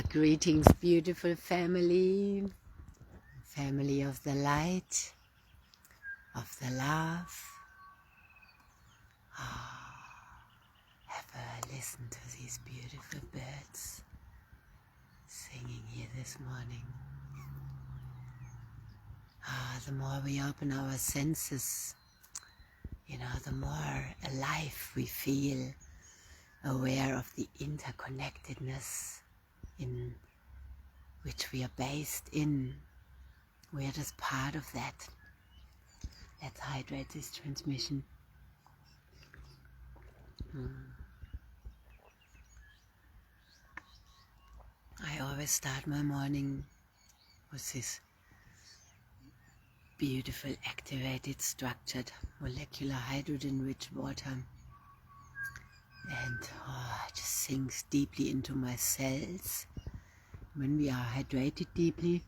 Greetings, beautiful family, family of the light, of the love. Have a listen to these beautiful birds singing here this morning. The more we open our senses, the more alive we feel, aware of the interconnectedness in which we are based in. We are just part of that. Let's hydrate this transmission. I always start my morning with this beautiful, activated, structured, molecular hydrogen-rich water. And it just sinks deeply into my cells. When we are hydrated deeply,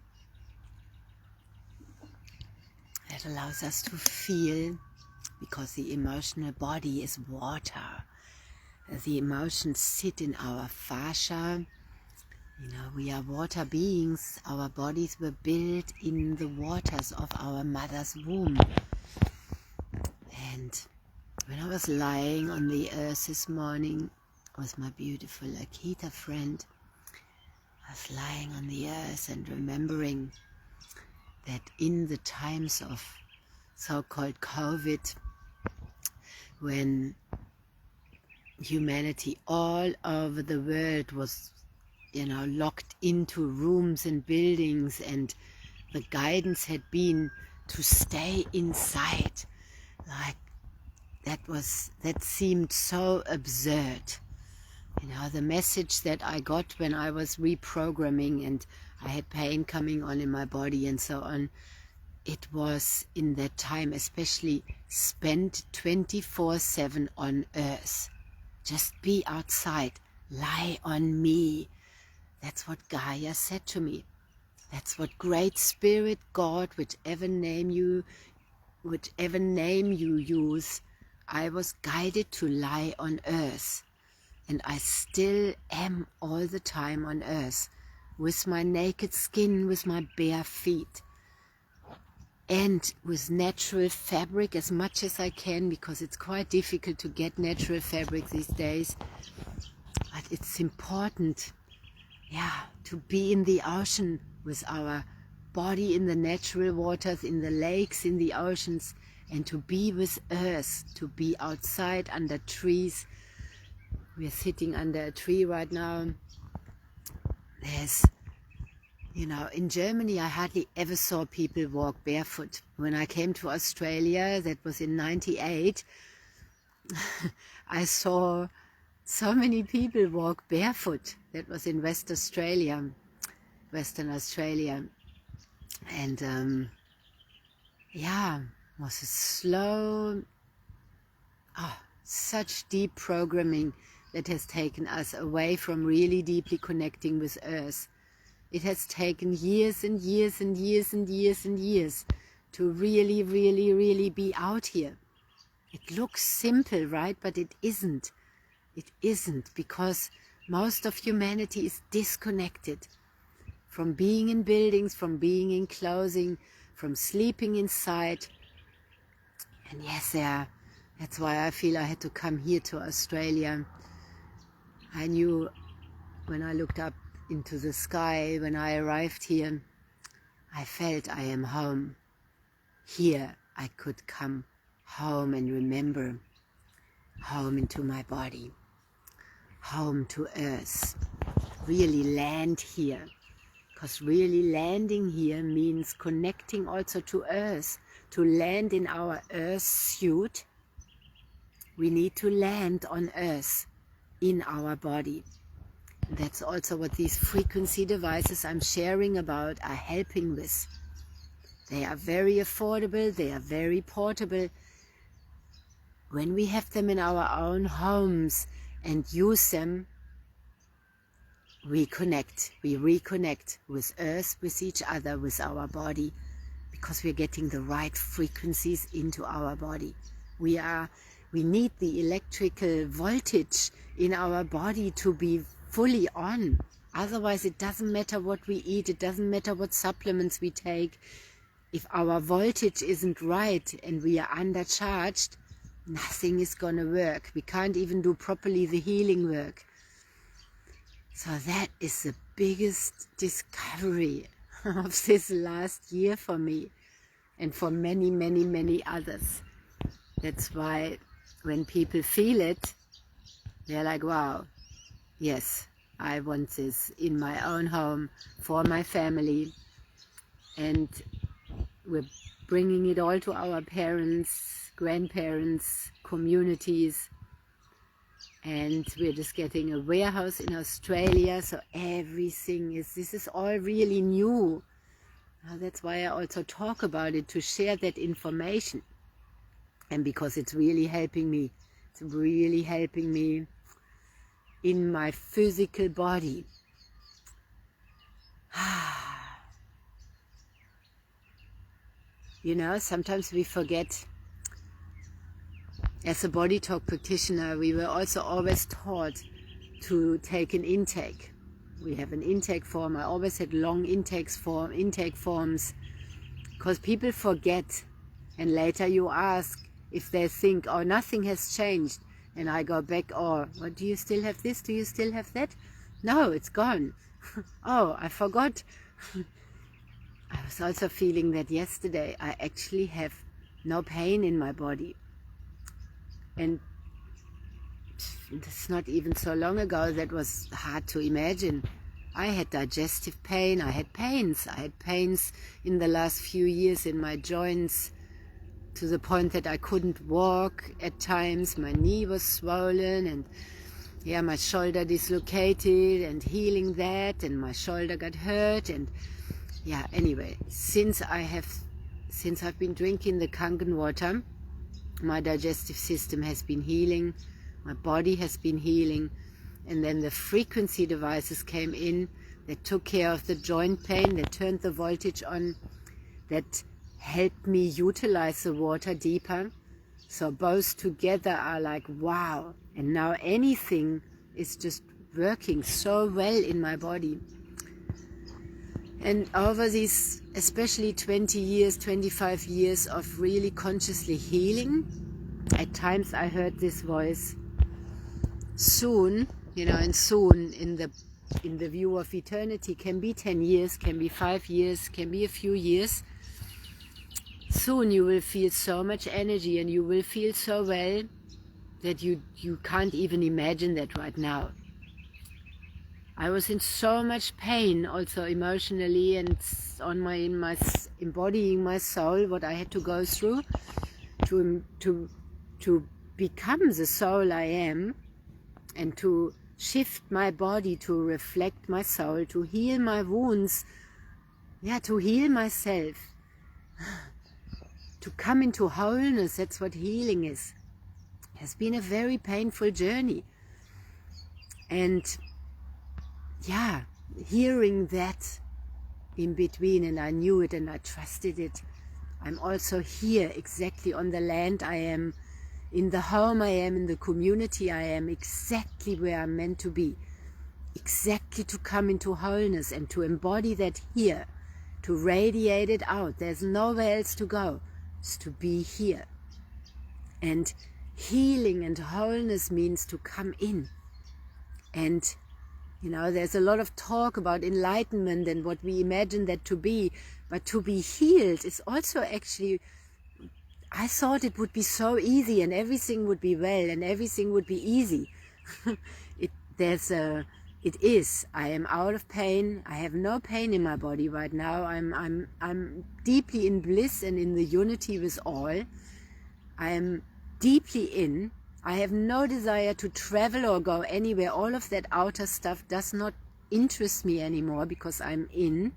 that allows us to feel, because the emotional body is water. The emotions sit in our fascia. We are water beings. Our bodies were built in the waters of our mother's womb. And when I was lying on the earth this morning with my beautiful Akita friend, I was lying on the earth and remembering that in the times of so-called COVID, when humanity all over the world was, locked into rooms and buildings, and the guidance had been to stay inside, that seemed so absurd. The message that I got when I was reprogramming and I had pain coming on in my body and so on, it was in that time especially spent 24/7 on earth. Just be outside, lie on me. That's what Gaia said to me. That's what Great Spirit, God, whichever name you use, I was guided to lie on earth. And I still am all the time on earth, with my naked skin, with my bare feet, and with natural fabric as much as I can, because it's quite difficult to get natural fabric these days. But it's important, to be in the ocean with our body in the natural waters, in the lakes, in the oceans, and to be with earth, to be outside under trees. We're sitting under a tree right now. There's, in Germany I hardly ever saw people walk barefoot. When I came to Australia, that was in '98, I saw so many people walk barefoot. That was in Western Australia. And it was a slow, such deep programming that has taken us away from really deeply connecting with earth. It has taken years and years and years and years and years to really, really, really be out here. It looks simple, right? But it isn't. It isn't, because most of humanity is disconnected from being in buildings, from being in clothing, from sleeping inside. And yes, that's why I feel I had to come here to Australia. I knew when I looked up into the sky, when I arrived here, I felt I am home. Here I could come home and remember, home into my body, home to earth, really land here. Because really landing here means connecting also to earth. To land in our earth suit, we need to land on earth in our body. That's also what these frequency devices I'm sharing about are helping with. They are very affordable, they are very portable. When we have them in our own homes and use them, we reconnect with earth, with each other, with our body, because we're getting the right frequencies into our body. We need the electrical voltage in our body to be fully on. Otherwise, it doesn't matter what we eat, it doesn't matter what supplements we take. If our voltage isn't right and we are undercharged, nothing is gonna work. We can't even do properly the healing work. So that is the biggest discovery of this last year for me and for many, many, many others. That's why when people feel it, they're like, wow, yes, I want this in my own home, for my family. And we're bringing it all to our parents, grandparents, communities. And we're just getting a warehouse in Australia, so everything is, this is all really new. That's why I also talk about it, to share that information. And because it's really helping me. It's really helping me in my physical body. You know, sometimes we forget. As a body talk practitioner, we were also always taught to take an intake. We have an intake form. I always had long intake forms, because people forget, and later you ask if they think, oh, nothing has changed, and I go back, oh, what, do you still have this? Do you still have that? No, it's gone. Oh, I forgot. I was also feeling that yesterday. I actually have no pain in my body. And it's not even so long ago that was hard to imagine. I had digestive pain, I had pains. I had pains in the last few years in my joints, to the point that I couldn't walk at times. My knee was swollen, and yeah, my shoulder dislocated, and healing that, and my shoulder got hurt. And yeah, anyway, since I've been drinking the Kangen water, my digestive system has been healing, my body has been healing, and then the frequency devices came in that took care of the joint pain, that turned the voltage on, that helped me utilize the water deeper. So both together are like, wow, and now anything is just working so well in my body. And over these, especially 20 years, 25 years of really consciously healing, at times I heard this voice, soon, you know, and soon in the view of eternity can be 10 years, can be 5 years, can be a few years. Soon you will feel so much energy, and you will feel so well that you can't even imagine that right now. I was in so much pain, also emotionally, and in my embodying my soul, what I had to go through to become the soul I am, and to shift my body to reflect my soul, to heal my wounds, yeah, to heal myself, to come into wholeness. That's what healing is. It has been a very painful journey. And yeah, hearing that in between, and I knew it and I trusted it. I'm also here, exactly on the land I am, in the home I am, in the community I am, exactly where I'm meant to be, exactly to come into wholeness and to embody that here, to radiate it out. There's nowhere else to go. It's to be here. And healing and wholeness means to come in. And you know, there's a lot of talk about enlightenment and what we imagine that to be, but to be healed is also actually, I thought it would be so easy and everything would be well and everything would be easy. It is. I am out of pain. I have no pain in my body right now. I'm deeply in bliss and in the unity with all. I am deeply in. I have no desire to travel or go anywhere. All of that outer stuff does not interest me anymore, because I'm in.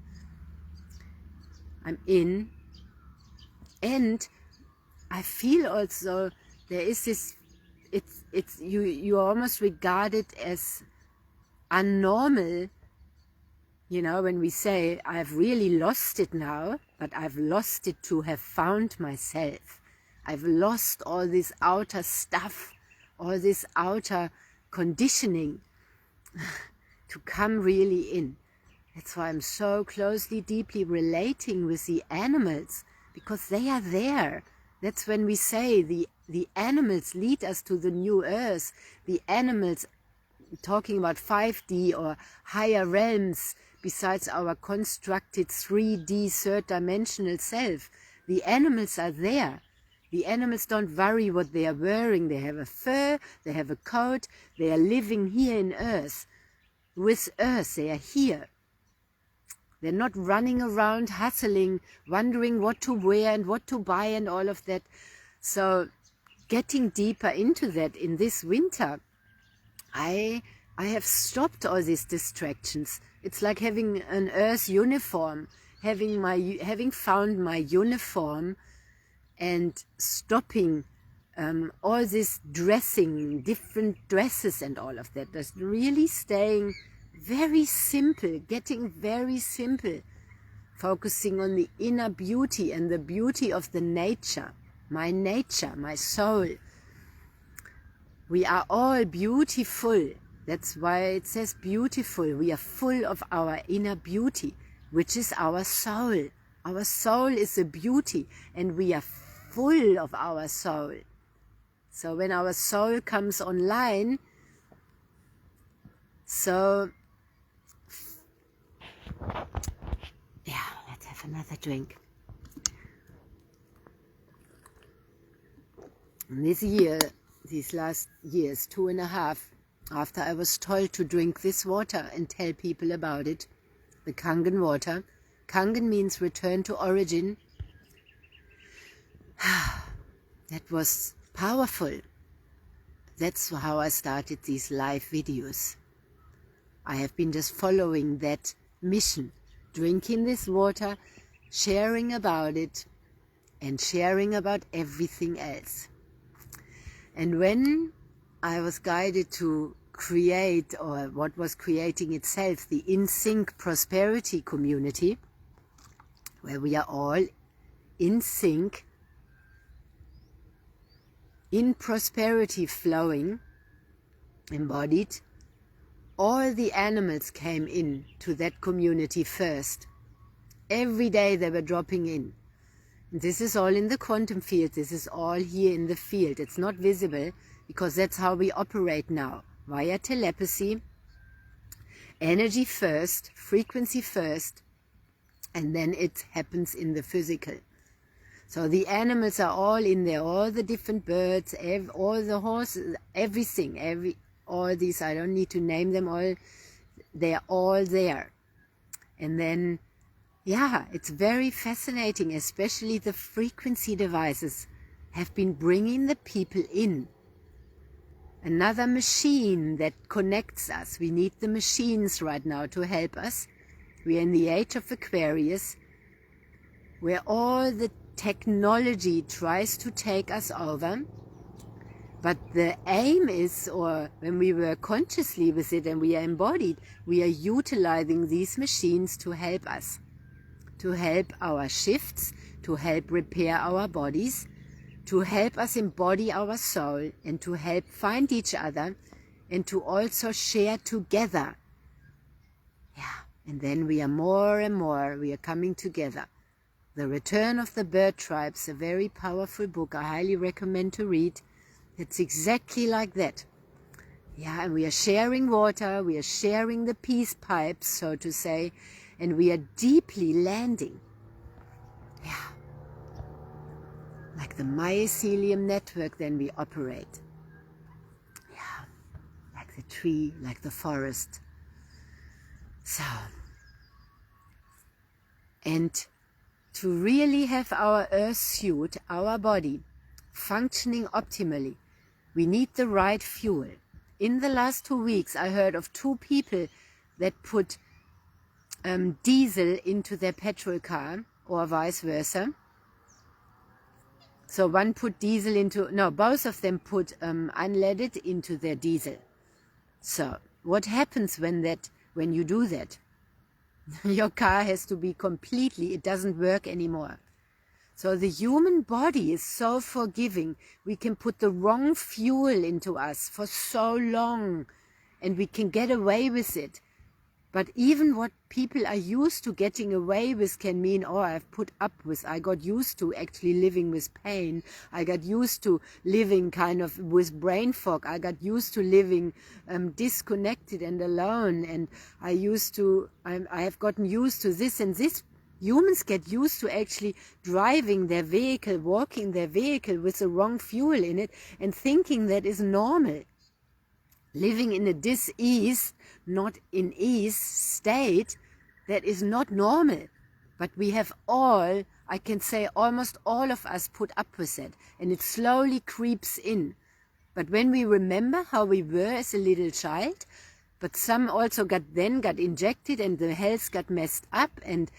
And I feel also there is this, you almost regard it as unnormal, you know, when we say I've really lost it now, but I've lost it to have found myself. I've lost all this outer stuff, all this outer conditioning to come really in. That's why I'm so closely, deeply relating with the animals, because they are there. That's when we say the animals lead us to the new earth. The animals, talking about 5D or higher realms, besides our constructed 3D third dimensional self, the animals are there. The animals don't worry what they are wearing. They have a fur, they have a coat, they are living here in earth. With earth, they are here. They're not running around hustling, wondering what to wear and what to buy and all of that. So getting deeper into that in this winter, I have stopped all these distractions. It's like having an earth uniform, having found my uniform and stopping all this dressing, different dresses and all of that. Just really staying very simple, getting very simple, focusing on the inner beauty and the beauty of the nature, my soul. We are all beautiful. That's why it says beautiful. We are full of our inner beauty, which is our soul. Our soul is a beauty, and we are full of our soul. So when our soul comes online, yeah, let's have another drink. This year, these last years, 2.5, after I was told to drink this water and tell people about it, the Kangen water. Kangen means return to origin. That was powerful. That's how I started these live videos. I have been just following that mission, drinking this water, sharing about it, and sharing about everything else. And when I was guided to create, or what was creating itself, the In Sync Prosperity Community, where we are all in sync, in prosperity flowing, embodied, all the animals came in to that community first. Every day they were dropping in. This is all in the quantum field. This is all here in the field. It's not visible because that's how we operate now. Via telepathy, energy first, frequency first, and then it happens in the physical. So the animals are all in there, all the different birds, all the horses, everything, all these, I don't need to name them all, they're all there. And then, yeah, it's very fascinating, especially the frequency devices have been bringing the people in. Another machine that connects us. We need the machines right now to help us. We are in the age of Aquarius, where all the technology tries to take us over. But the aim is, or when we work consciously with it and we are embodied, we are utilizing these machines to help us, to help our shifts, to help repair our bodies, to help us embody our soul, and to help find each other, and to also share together. Yeah, and then we are more and more, we are coming together. The Return of the Bird Tribes, a very powerful book I highly recommend to read. It's exactly like that. Yeah, and we are sharing water, we are sharing the peace pipes, so to say, and we are deeply landing. Yeah. Like the mycelium network, then we operate. Yeah. Like the tree, like the forest. So. And to really have our earth suit, our body, functioning optimally, we need the right fuel. In the last 2 weeks, I heard of 2 people that put diesel into their petrol car, or vice versa. So one put diesel into, no, both of them put unleaded into their diesel. So what happens when you do that? Your car has to be completely, it doesn't work anymore. So the human body is so forgiving. We can put the wrong fuel into us for so long, and we can get away with it But even what people are used to getting away with can mean, oh, I've put up with, I got used to actually living with pain. I got used to living kind of with brain fog. I got used to living disconnected and alone. And I have gotten used to this and this. Humans get used to actually driving their vehicle, walking their vehicle with the wrong fuel in it and thinking that is normal. Living in a dis-ease, not in ease state, that is not normal. But we have all, I can say almost all of us put up with it, and it slowly creeps in. But when we remember how we were as a little child, but some also got injected and the health got messed up, and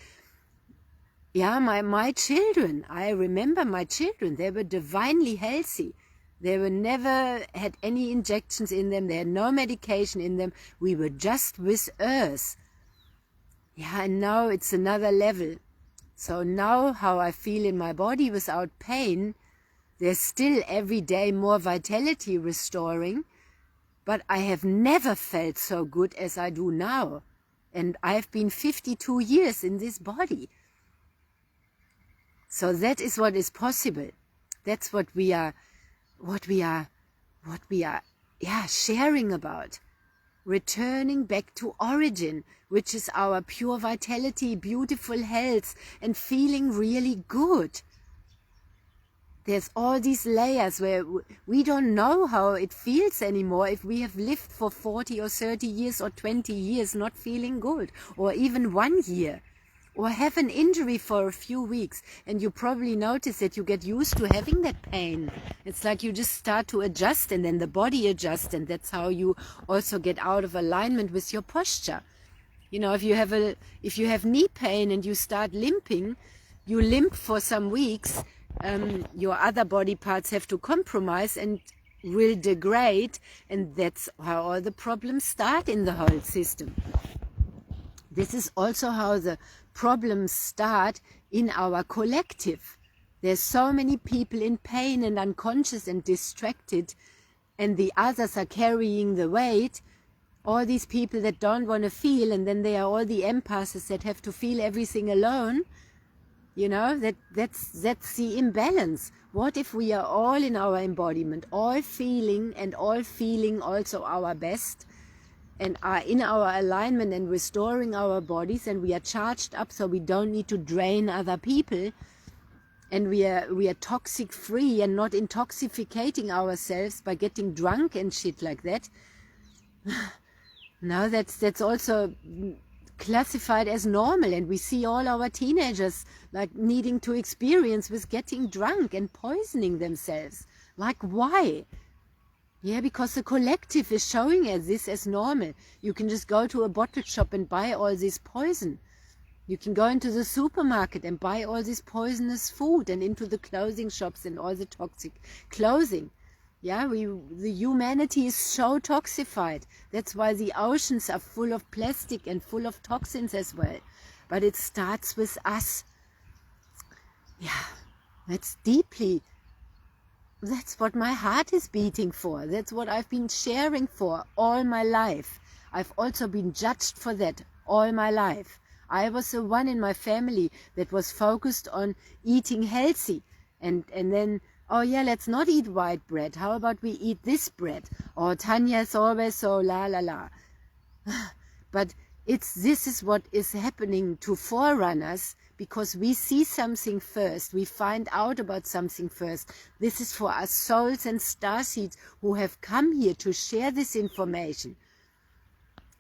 yeah, my children, I remember my children, they were divinely healthy. They were never had any injections in them. They had no medication in them. We were just with earth. Yeah, and now it's another level. So now how I feel in my body without pain, there's still every day more vitality restoring, but I have never felt so good as I do now. And I've been 52 years in this body. So that is what is possible. That's what we are sharing about. Returning back to origin, which is our pure vitality, beautiful health, and feeling really good. There's all these layers where we don't know how it feels anymore if we have lived for 40 or 30 years or 20 years not feeling good, or even 1 year. Or have an injury for a few weeks, and you probably notice that you get used to having that pain. It's like you just start to adjust, and then the body adjusts, and that's how you also get out of alignment with your posture. You know, if you have knee pain and you start limping, you limp for some weeks, your other body parts have to compromise and will degrade, and that's how all the problems start in the whole system. This is also how the problems start in our collective. There's so many people in pain and unconscious and distracted, and the others are carrying the weight. All these people that don't want to feel, and then there are all the empaths that have to feel everything alone. You know, that's the imbalance. What if we are all in our embodiment, all feeling and all feeling also our best, and are in our alignment and restoring our bodies, and we are charged up so we don't need to drain other people, and we are toxic free and not intoxicating ourselves by getting drunk and shit like that. Now that's also classified as normal, and we see all our teenagers like needing to experience with getting drunk and poisoning themselves. Like, why? Yeah, because the collective is showing us this as normal. You can just go to a bottle shop and buy all this poison. You can go into the supermarket and buy all this poisonous food, and into the clothing shops and all the toxic clothing. Yeah, the humanity is so toxified. That's why the oceans are full of plastic and full of toxins as well. But it starts with us. Yeah, that's what my heart is beating for. That's what I've been sharing for all my life. I've also been judged for that all my life. I was the one in my family that was focused on eating healthy. And then, oh yeah, let's not eat white bread. How about we eat this bread? Or Tanya's always so la la la. But this is what is happening to forerunners, because we see something first, we find out about something first. This is for us souls and starseeds who have come here to share this information.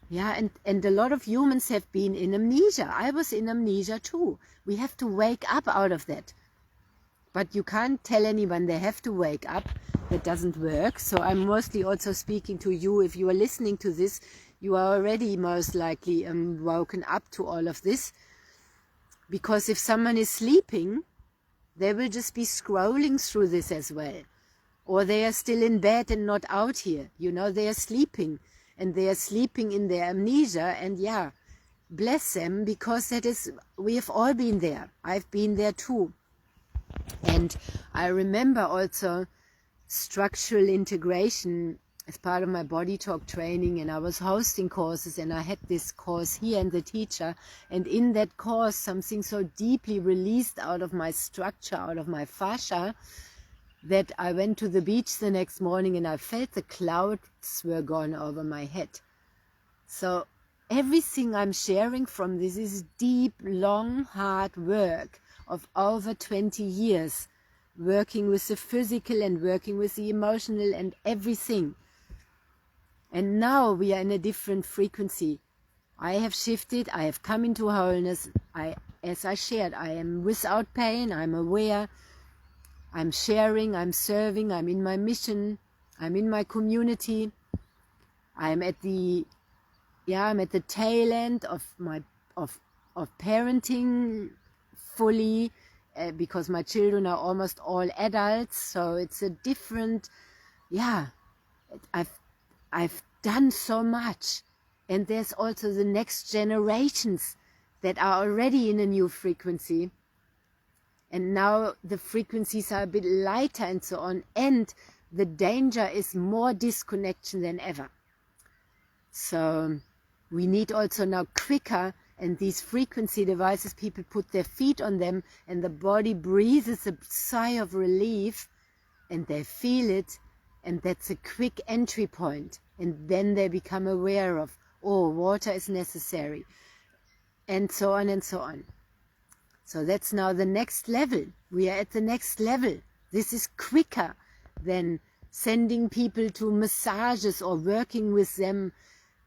Yeah, and a lot of humans have been in amnesia. I was in amnesia too. We have to wake up out of that. But you can't tell anyone they have to wake up. That doesn't work. So I'm mostly also speaking to you. If you are listening to this, you are already most likely woken up to all of this. Because if someone is sleeping, they will just be scrolling through this as well. Or they are still in bed and not out here. You know, they are sleeping. And they are sleeping in their amnesia. And yeah, bless them, because we have all been there. I've been there too. And I remember also structural integration as part of my body talk training, and I was hosting courses, and I had this course here and the teacher, and in that course something so deeply released out of my structure, out of my fascia, that I went to the beach the next morning and I felt the clouds were gone over my head. So everything I'm sharing from this is deep, long, hard work of over 20 years, working with the physical and working with the emotional and everything. And now we are in a different frequency. I have shifted, I have come into wholeness. As I shared, I am without pain, I'm aware, I'm sharing, I'm serving, I'm in my mission, I'm in my community. I'm at the tail end of my of parenting fully, because my children are almost all adults, so it's a different, I've done so much. And there's also the next generations that are already in a new frequency. And now the frequencies are a bit lighter and so on. And the danger is more disconnection than ever. So we need also now quicker, and these frequency devices, people put their feet on them and the body breathes a sigh of relief and they feel it, and that's a quick entry point. And then they become aware of, oh, water is necessary, and so on and so on. So that's now the next level. We are at the next level. This is quicker than sending people to massages or working with them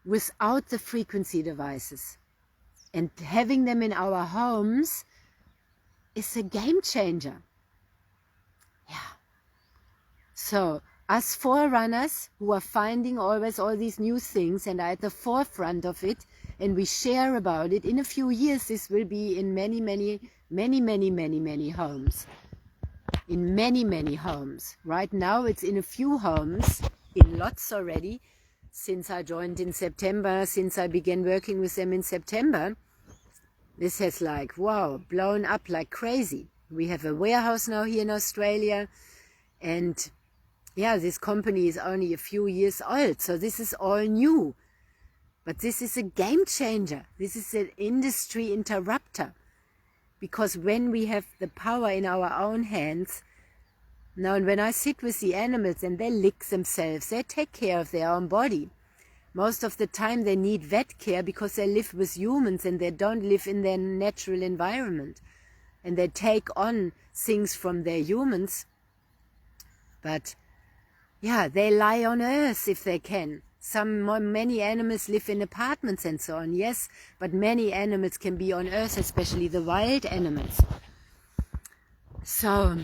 without the frequency devices. And having them in our homes is a game changer. Yeah. So us forerunners who are finding always all these new things and are at the forefront of it, and we share about it, in a few years this will be in many homes. In many homes. Right now it's in a few homes, in lots already, since I joined in September, since I began working with them in September. This has blown up like crazy. We have a warehouse now here in Australia, and this company is only a few years old, so this is all new. But this is a game changer. This is an industry interrupter. Because when we have the power in our own hands, now when I sit with the animals and they lick themselves, they take care of their own body. Most of the time they need vet care because they live with humans and they don't live in their natural environment. And they take on things from their humans. But they lie on earth if they can. Many animals live in apartments and so on, yes, but many animals can be on earth, especially the wild animals. So,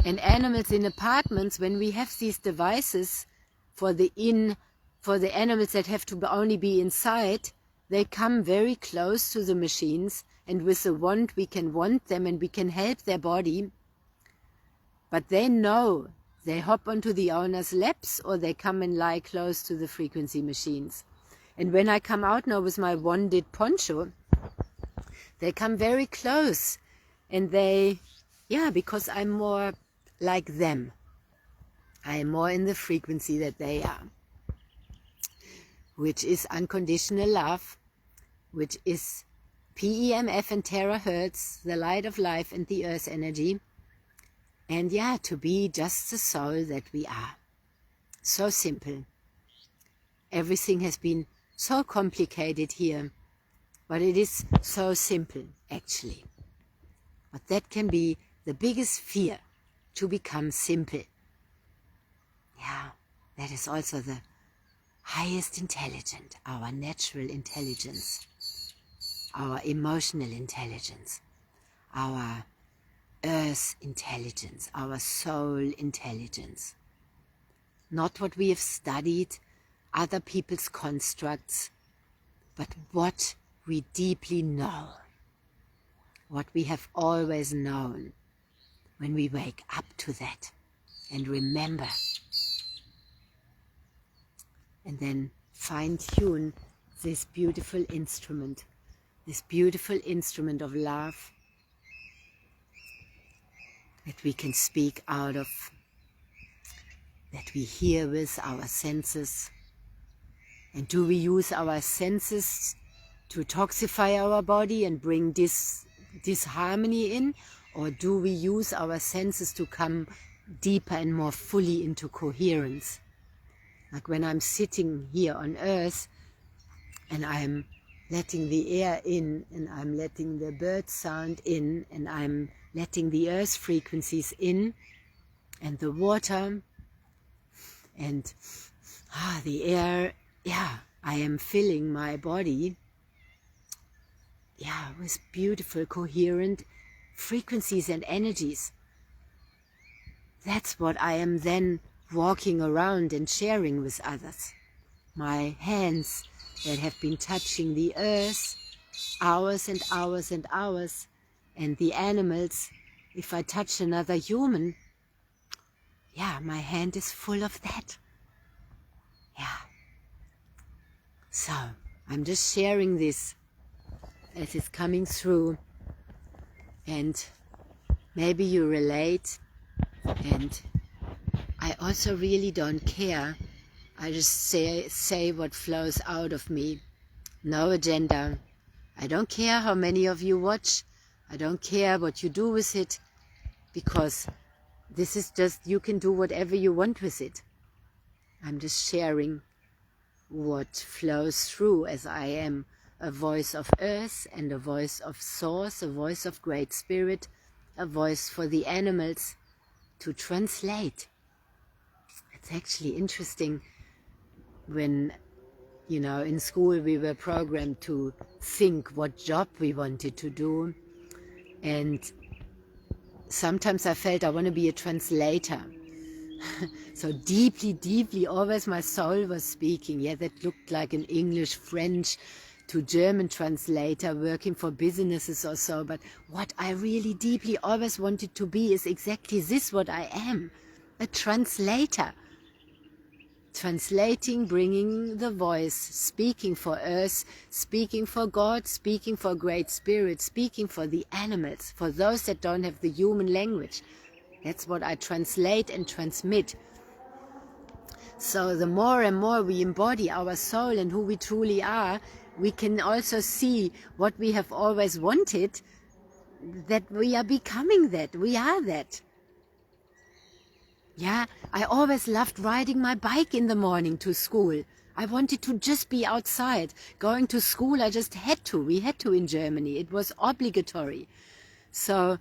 and animals in apartments, when we have these devices for the animals that have to only be inside, they come very close to the machines, and with the wand we can wand them and we can help their body. But they know. They hop onto the owner's laps or they come and lie close to the frequency machines. And when I come out now with my wanded poncho, they come very close. And because I'm more like them. I am more in the frequency that they are. Which is unconditional love, which is PEMF and terahertz, the light of life and the earth energy. And to be just the soul that we are. So simple. Everything has been so complicated here, but it is so simple, actually. But that can be the biggest fear, to become simple. That is also the highest intelligence, our natural intelligence, our emotional intelligence, our earth intelligence, our soul intelligence. Not what we have studied, other people's constructs, but what we deeply know, what we have always known, when we wake up to that and remember, and then fine-tune this beautiful instrument of love, that we can speak out of that we hear with our senses? And do we use our senses to toxify our body and bring disharmony in? Or do we use our senses to come deeper and more fully into coherence? Like when I'm sitting here on earth and I'm letting the air in, and I'm letting the bird sound in, and I'm letting the earth frequencies in, and the water, and the air, I am filling my body, with beautiful, coherent frequencies and energies. That's what I am then walking around and sharing with others. My hands that have been touching the earth hours and hours and hours, and the animals, if I touch another human, my hand is full of that. So I'm just sharing this as it's coming through, and maybe you relate. And I also really don't care. I just say what flows out of me. No agenda. I don't care how many of you watch. I don't care what you do with it, because this is just, you can do whatever you want with it. I'm just sharing what flows through, as I am a voice of earth and a voice of source, a voice of great spirit, a voice for the animals to translate. It's actually interesting when, in school we were programmed to think what job we wanted to do, and sometimes I felt I want to be a translator. So deeply, always my soul was speaking. That looked like an English, French to German translator working for businesses or so. But what I really deeply always wanted to be is exactly this, what I am, a translator. Translating, bringing the voice, speaking for earth, speaking for God, speaking for great spirit, speaking for the animals, for those that don't have the human language. That's what I translate and transmit. So the more and more we embody our soul and who we truly are, we can also see what we have always wanted, that we are becoming that, we are that. I always loved riding my bike in the morning to school. I wanted to just be outside. Going to school, I just had to. We had to in Germany. It was obligatory. So,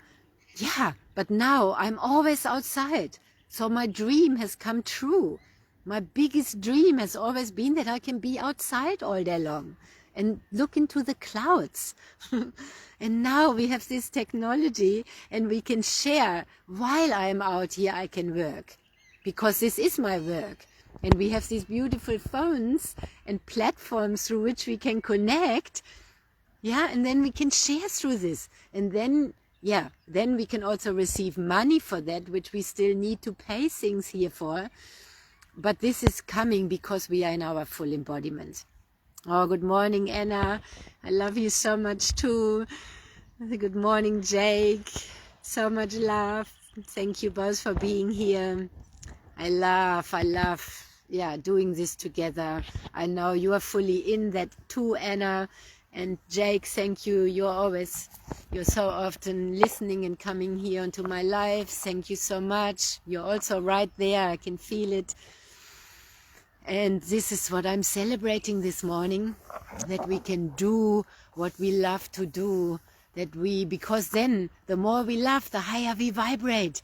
but now I'm always outside. So my dream has come true. My biggest dream has always been that I can be outside all day long and look into the clouds. And now we have this technology, and we can share. While I'm out here, I can work, because this is my work. And we have these beautiful phones and platforms through which we can connect. And then we can share through this. And then, then we can also receive money for that, which we still need to pay things here for. But this is coming because we are in our full embodiment. Oh, good morning, Anna. I love you so much too. Good morning, Jake. So much love. Thank you both for being here. I love, doing this together. I know you are fully in that too, Anna. And Jake, thank you. You're so often listening and coming here into my life. Thank you so much. You're also right there. I can feel it. And this is what I'm celebrating this morning, that we can do what we love to do, because then the more we love, the higher we vibrate.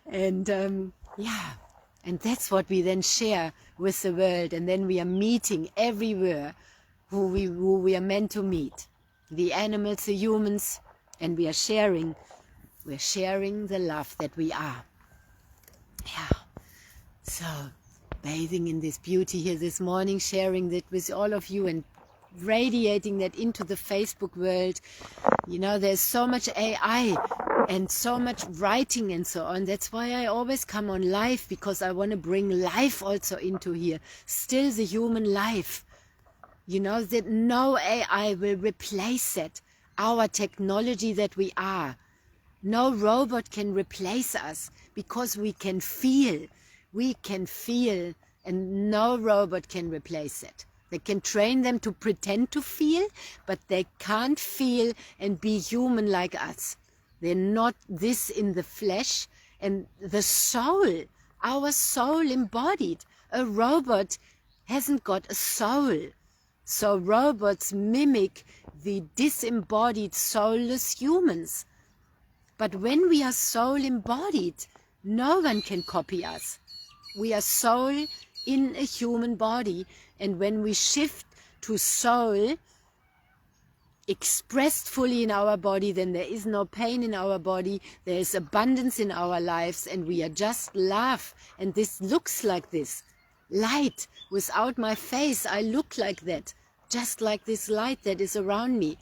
And and that's what we then share with the world. And then we are meeting everywhere who we are meant to meet, the animals, the humans, and we're sharing the love that we are. So bathing in this beauty here this morning, sharing that with all of you and radiating that into the Facebook world. There's so much AI and so much writing and so on. That's why I always come on live, because I want to bring life also into here. Still the human life. That no AI will replace that. Our technology that we are. No robot can replace us, because we can feel. We can feel, and no robot can replace it. They can train them to pretend to feel, but they can't feel and be human like us. They're not this in the flesh. And the soul, our soul embodied. A robot hasn't got a soul. So robots mimic the disembodied, soulless humans. But when we are soul embodied, no one can copy us. We are soul in a human body, and when we shift to soul expressed fully in our body, then there is no pain in our body, there is abundance in our lives, and we are just love. And this looks like this light. Without my face, I look like that, just like this light that is around me.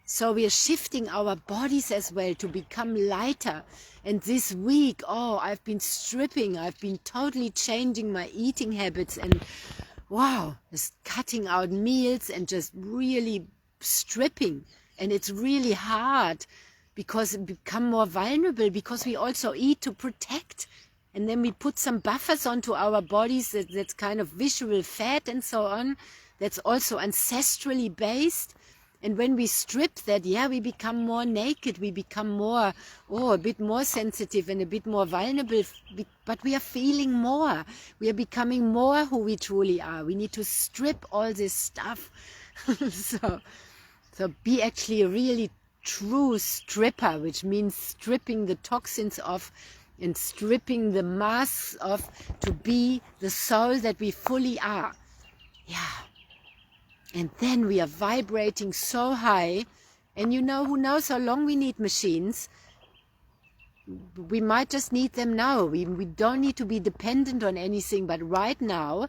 So we are shifting our bodies as well to become lighter. And this week, I've been stripping, I've been totally changing my eating habits, and wow, just cutting out meals and just really stripping. And it's really hard because we become more vulnerable, because we also eat to protect. And then we put some buffers onto our bodies that's kind of visual fat and so on. That's also ancestrally based. And when we strip that, we become more naked, we become more, a bit more sensitive and a bit more vulnerable, but we are feeling more. We are becoming more who we truly are. We need to strip all this stuff. So be actually a really true stripper, which means stripping the toxins off and stripping the masks off to be the soul that we fully are. Yeah. And then we are vibrating so high. And who knows how long we need machines? We might just need them now. We don't need to be dependent on anything, but right now,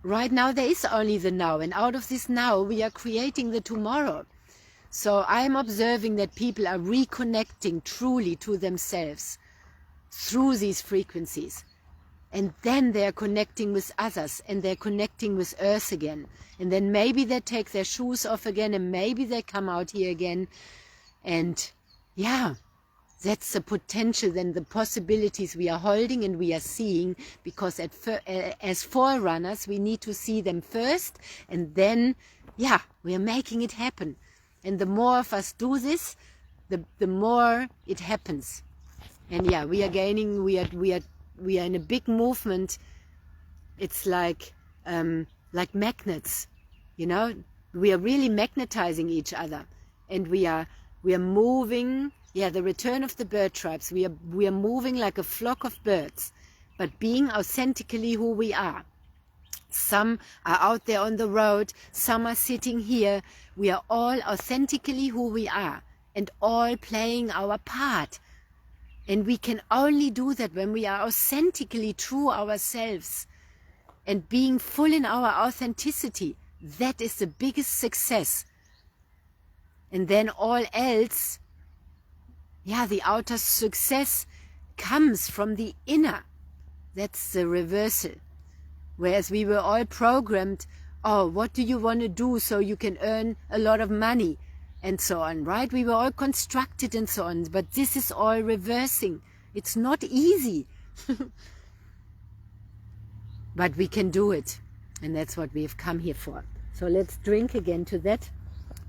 there is only the now. And out of this now, we are creating the tomorrow. So I'm observing that people are reconnecting truly to themselves through these frequencies. And then they're connecting with others, and they're connecting with Earth again. And then maybe they take their shoes off again, and maybe they come out here again. And that's the potential, then the possibilities we are holding and we are seeing, because as forerunners, we need to see them first, and then, we are making it happen. And the more of us do this, the more it happens. And we are gaining, we are in a big movement. It's like magnets, we are really magnetizing each other, and we are moving. The return of the bird tribes. We are moving like a flock of birds, but being authentically who we are. Some are out there on the road, some are sitting here. We are all authentically who we are, and all playing our part. And we can only do that when we are authentically true ourselves and being full in our authenticity. That is the biggest success. And then all else, the outer success comes from the inner. That's the reversal. Whereas we were all programmed, what do you want to do so you can earn a lot of money? And so on, right? We were all constructed and so on, but this is all reversing. It's not easy. But we can do it. And that's what we have come here for. So let's drink again to that,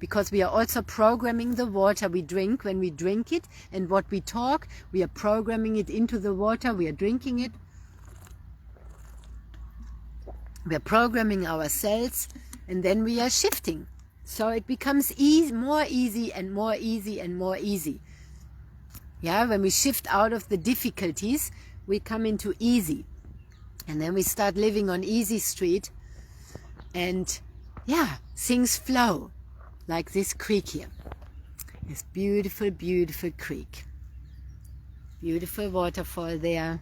because we are also programming the water we drink when we drink it, and what we talk, we are programming it into the water, we are drinking it. We are programming ourselves, and then we are shifting. So it becomes more easy and more easy and more easy. When we shift out of the difficulties, we come into easy. And then we start living on easy street. And things flow. Like this creek here. This beautiful, beautiful creek. Beautiful waterfall there.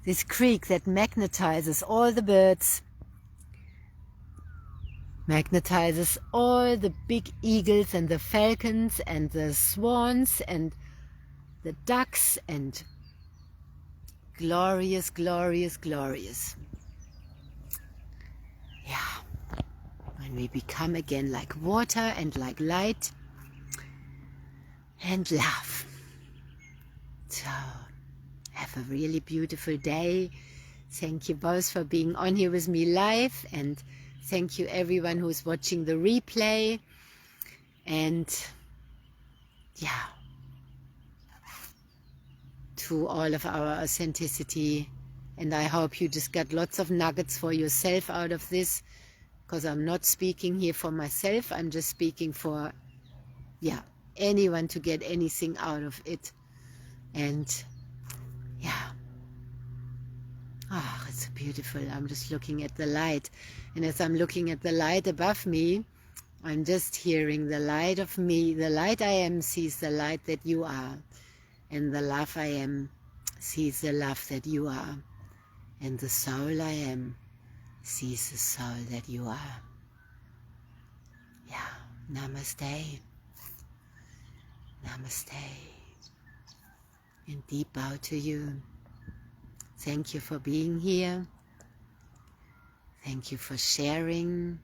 This creek that magnetizes all the birds. Magnetizes all the big eagles and the falcons and the swans and the ducks, and glorious, glorious, glorious. When we become again like water and like light and love. So have a really beautiful day. Thank you both for being on here with me live, and thank you everyone who's watching the replay. And yeah, to all of our authenticity. And I hope you just got lots of nuggets for yourself out of this, because I'm not speaking here for myself. I'm just speaking for, yeah, anyone to get anything out of it. And yeah, it's so beautiful. I'm just looking at the light. And as I'm looking at the light above me, I'm just hearing the light of me. The light I am sees the light that you are. And the love I am sees the love that you are. And the soul I am sees the soul that you are. Yeah, namaste. Namaste. And deep bow to you. Thank you for being here. Thank you for sharing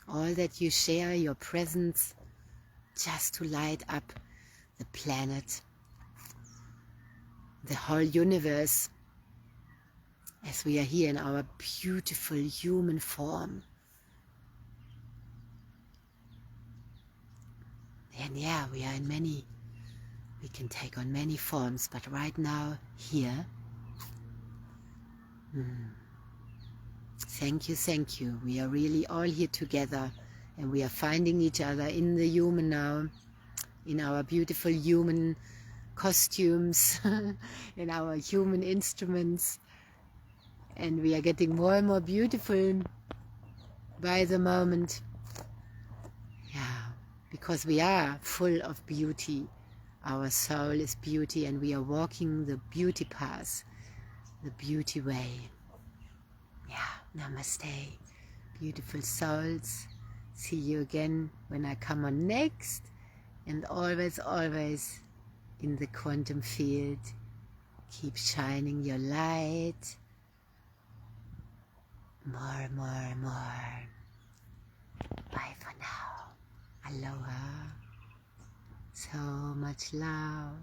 all that you share, your presence, just to light up the planet, the whole universe, as we are here in our beautiful human form. And yeah, we are in many, we can take on many forms, but right now, here, thank you, thank you. We are really all here together, and we are finding each other in the human now, in our beautiful human costumes, in our human instruments, and we are getting more and more beautiful by the moment. Yeah, because we are full of beauty. Our soul is beauty, and we are walking the beauty path, the beauty way. Yeah, namaste, beautiful souls. See you again when I come on next, and always, always in the quantum field. Keep shining your light. More, more, more. Bye for now. Aloha. So much love.